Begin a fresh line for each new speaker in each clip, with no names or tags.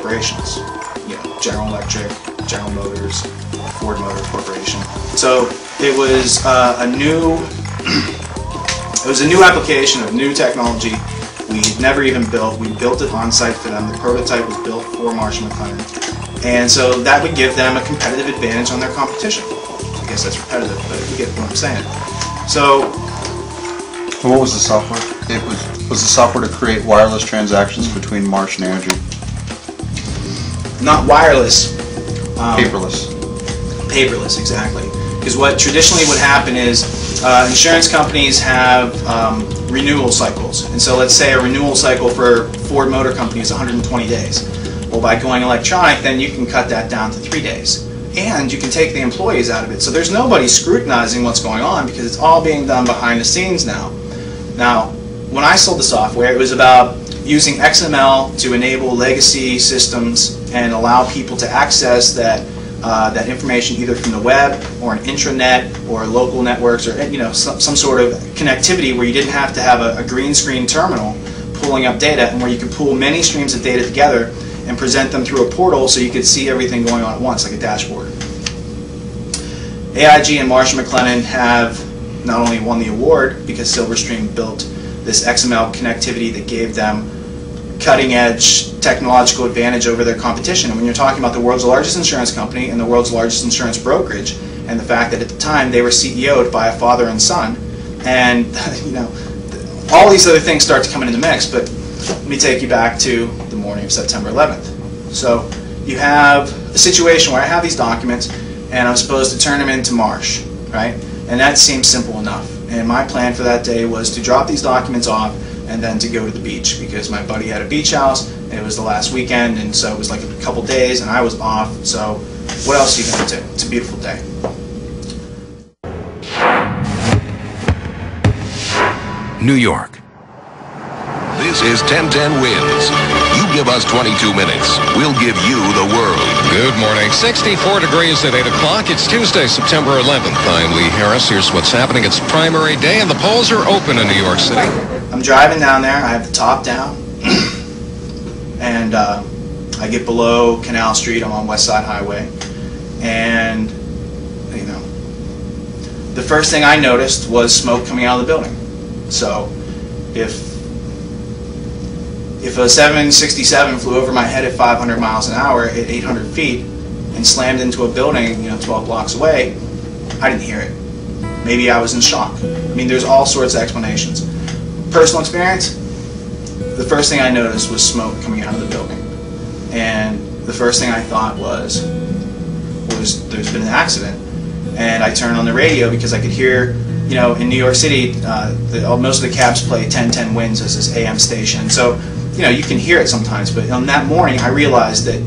corporations. General Electric, General Motors, Ford Motor Corporation. So it was a new application of new technology we'd never even built. We built it on site for them. The prototype was built for Marsh & McLennan. And so that would give them a competitive advantage on their competition. I guess that's repetitive, but you get what I'm saying. So
what was the software? It was the software to create wireless transactions between Marsh and Energy.
Not wireless.
Paperless.
Paperless, exactly. Because what traditionally would happen is insurance companies have renewal cycles. And so let's say a renewal cycle for Ford Motor Company is 120 days. Well, by going electronic, then you can cut that down to 3 days. And you can take the employees out of it. So there's nobody scrutinizing what's going on because it's all being done behind the scenes now. Now, when I sold the software, it was about using XML to enable legacy systems and allow people to access that information either from the web or an intranet or local networks or some sort of connectivity where you didn't have to have a green screen terminal pulling up data, and where you could pull many streams of data together and present them through a portal so you could see everything going on at once, like a dashboard. AIG and Marsh & McLennan have not only won the award because Silverstream built this XML connectivity that gave them cutting-edge technological advantage over their competition. And when you're talking about the world's largest insurance company and the world's largest insurance brokerage, and the fact that at the time they were CEO'd by a father and son, and all these other things start to come into the mix. But let me take you back to the morning of September 11th. So you have a situation where I have these documents and I'm supposed to turn them into Marsh, right? And that seems simple enough. And my plan for that day was to drop these documents off and then to go to the beach, because my buddy had a beach house, and it was the last weekend, and so it was like a couple days and I was off. So what else are you going to do? It's a beautiful day.
New York. This is 1010 Wins. You give us 22 minutes, we'll give you the world.
Good morning. 64 degrees at 8 o'clock. It's Tuesday, September 11th. I'm Lee Harris. Here's what's happening. It's primary day, and the polls are open in New York City.
I'm driving down there. I have the top down. And I get below Canal Street. I'm on West Side Highway. And, the first thing I noticed was smoke coming out of the building. So if a 767 flew over my head at 500 miles an hour at 800 feet and slammed into a building 12 blocks away, I didn't hear it. Maybe I was in shock. I mean, there's all sorts of explanations. Personal experience, the first thing I noticed was smoke coming out of the building. And the first thing I thought was there's been an accident. And I turned on the radio because I could hear, in New York City, most of the cabs play 1010 Wins as this AM station. So, you can hear it sometimes. But on that morning, I realized that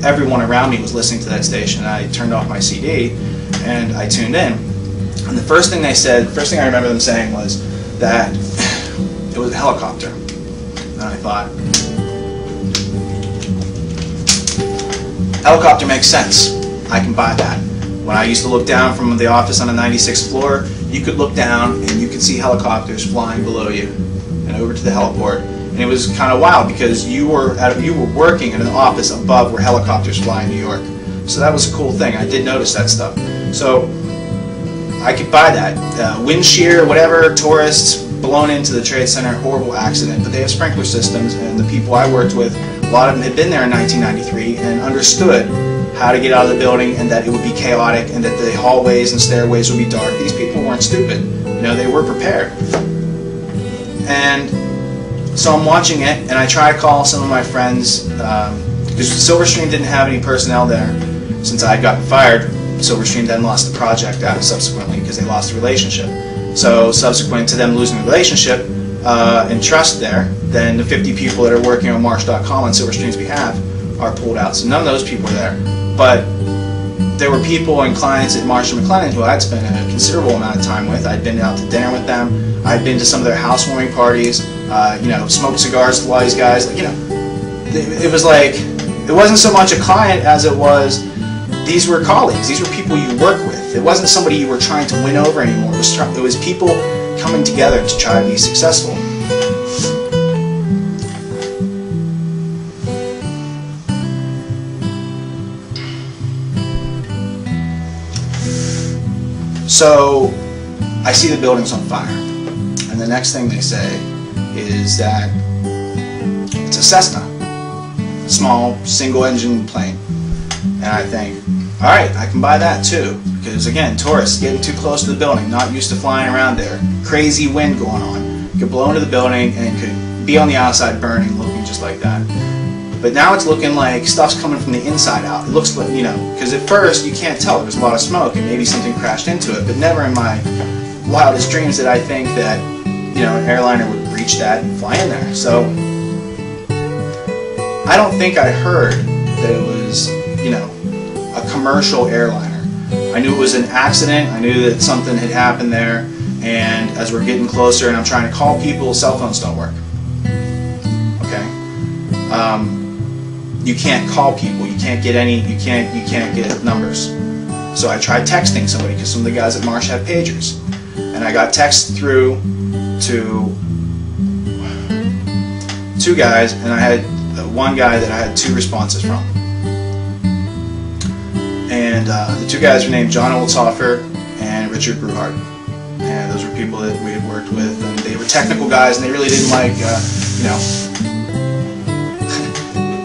everyone around me was listening to that station. I turned off my CD and I tuned in. And the first thing they said, the first thing I remember them saying was that it was a helicopter. And I thought, helicopter makes sense. I can buy that. When I used to look down from the office on the 96th floor, you could look down and you could see helicopters flying below you and over to the heliport. And it was kind of wild because you were working in an office above where helicopters fly in New York. So that was a cool thing. I did notice that stuff. So I could buy that. Wind shear, whatever, tourists blown into the Trade Center, horrible accident. But they have sprinkler systems, and the people I worked with, a lot of them had been there in 1993 and understood how to get out of the building, and that it would be chaotic, and that the hallways and stairways would be dark. These people weren't stupid. They were prepared. And so I'm watching it, and I try to call some of my friends, because Silverstream didn't have any personnel there. Since I had gotten fired, Silverstream then lost the project subsequently because they lost the relationship. So subsequent to them losing the relationship and trust there, then the 50 people that are working on Marsh.com on Silverstream's behalf are pulled out. So none of those people were there. But there were people and clients at Marsh & McLennan who I'd spent a considerable amount of time with. I'd been out to dinner with them. I'd been to some of their housewarming parties. Smoked cigars with a lot of these guys. It was like, it wasn't so much a client as it was, these were colleagues. These were people you work with. It wasn't somebody you were trying to win over anymore. It was people coming together to try to be successful. So I see the building's on fire, and the next thing they say is that it's a Cessna, small single-engine plane, and I think, all right, I can buy that too, because again, tourists getting too close to the building, not used to flying around there, crazy wind going on, could blow into the building and could be on the outside burning, looking just like that. But now it's looking like stuff's coming from the inside out. It looks like, you know, because at first you can't tell. There's a lot of smoke and maybe something crashed into it, but never in my wildest dreams did I think that, you know, an airliner would breach that and fly in there. So I don't think I heard that it was, you know, a commercial airliner. I knew it was an accident. I knew that something had happened there, and as we're getting closer and I'm trying to call people, cell phones don't work. Okay? You can't call people. You can't get any. You can't get numbers. So I tried texting somebody because some of the guys at Marsh had pagers, and I got text through to two guys, and I had one guy that I had 2 responses from. And the 2 guys were named John Oldshofer and Richard Bruhart. And those were people that we had worked with, and they were technical guys, and they really didn't like, you know,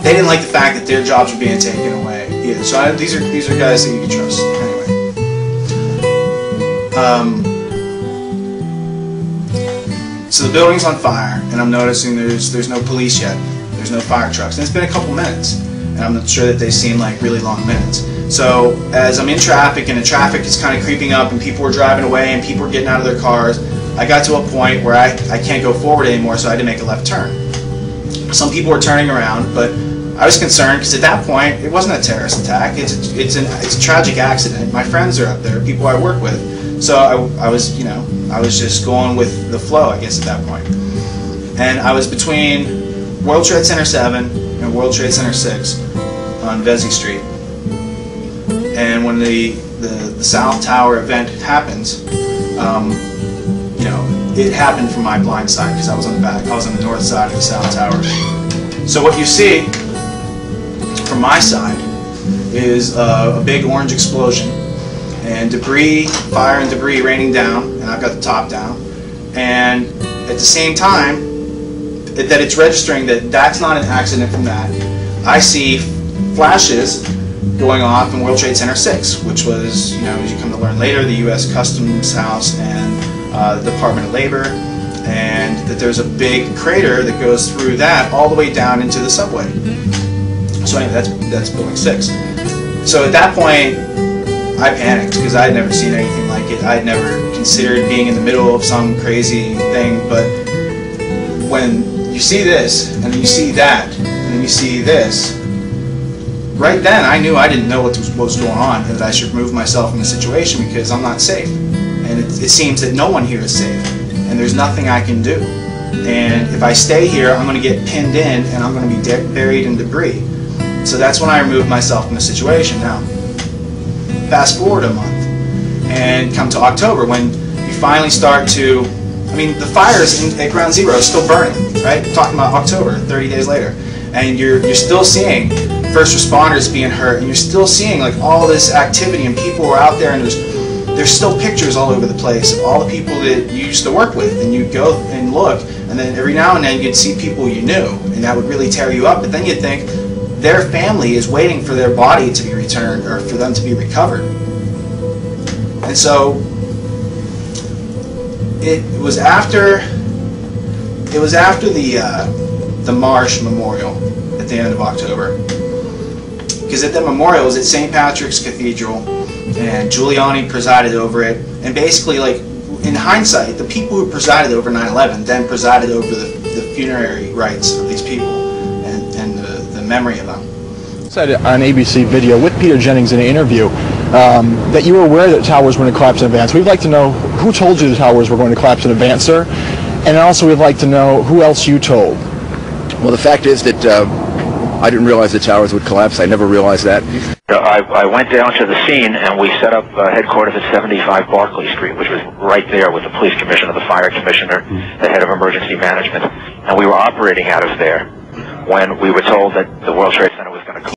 they didn't like the fact that their jobs were being taken away either. So these are guys that you can trust. Anyway, so the building's on fire, and I'm noticing there's no police yet. There's no fire trucks, and it's been a couple minutes, and I'm not sure that they seem like really long minutes. So as I'm in traffic, and the traffic is kind of creeping up, and people are driving away, and people are getting out of their cars, I got to a point where I can't go forward anymore, so I had to make a left turn. Some people were turning around, but I was concerned because at that point it wasn't a terrorist attack. It's a tragic accident. My friends are up there, people I work with. So I was, you know, I was just going with the flow, I guess, at that point. And I was between World Trade Center 7 and World Trade Center 6 on Vesey Street. And when the South Tower event happens, you know, it happened from my blind side because I was on the back. I was on the north side of the South Tower. So what you see from my side is a big orange explosion and debris, fire and debris raining down, and I've got the top down. And at the same time that it's registering that that's not an accident from that, I see flashes going off in World Trade Center 6, which was, you know, as you come to learn later, the U.S. Customs House and the Department of Labor, and that there's a big crater that goes through that all the way down into the subway. So anyway, that's Building 6. So at that point, I panicked because I had never seen anything like it. I had never considered being in the middle of some crazy thing, but when you see this, and then you see that, and then you see this, right then I knew I didn't know what was going on, and that I should remove myself from the situation because I'm not safe. And it seems that no one here is safe, and there's nothing I can do. And if I stay here, I'm going to get pinned in, and I'm going to be buried in debris. So that's when I removed myself from the situation. Now, fast forward a month, and come to October, when you finally start to, I mean, the fires at Ground Zero is still burning, right? I'm talking about October, 30 days later. And you're still seeing first responders being hurt, and you're still seeing like all this activity, and people are out there, and there's still pictures all over the place of all the people that you used to work with, and you go and look, and then every now and then you'd see people you knew, and that would really tear you up, but then you'd think their family is waiting for their body to be returned or for them to be recovered. And so it was after the Marsh Memorial at the end of October, because at that memorial was at St. Patrick's Cathedral, and Giuliani presided over it, and basically, like, in hindsight, the people who presided over 9/11 then presided over the funerary rites of these people and the memory of them.
Said on ABC video with Peter Jennings in an interview that you were aware that towers were going to collapse in advance. We'd like to know who told you the towers were going to collapse in advance, sir, and also we'd like to know who else you told.
Well, the fact is that I didn't realize the towers would collapse. I never realized that.
I went down to the scene, and we set up headquarters at 75 Barclay Street, which was right there with the police commissioner, the fire commissioner, the head of emergency management, and we were operating out of there when we were told that the World Trade Center was going to collapse.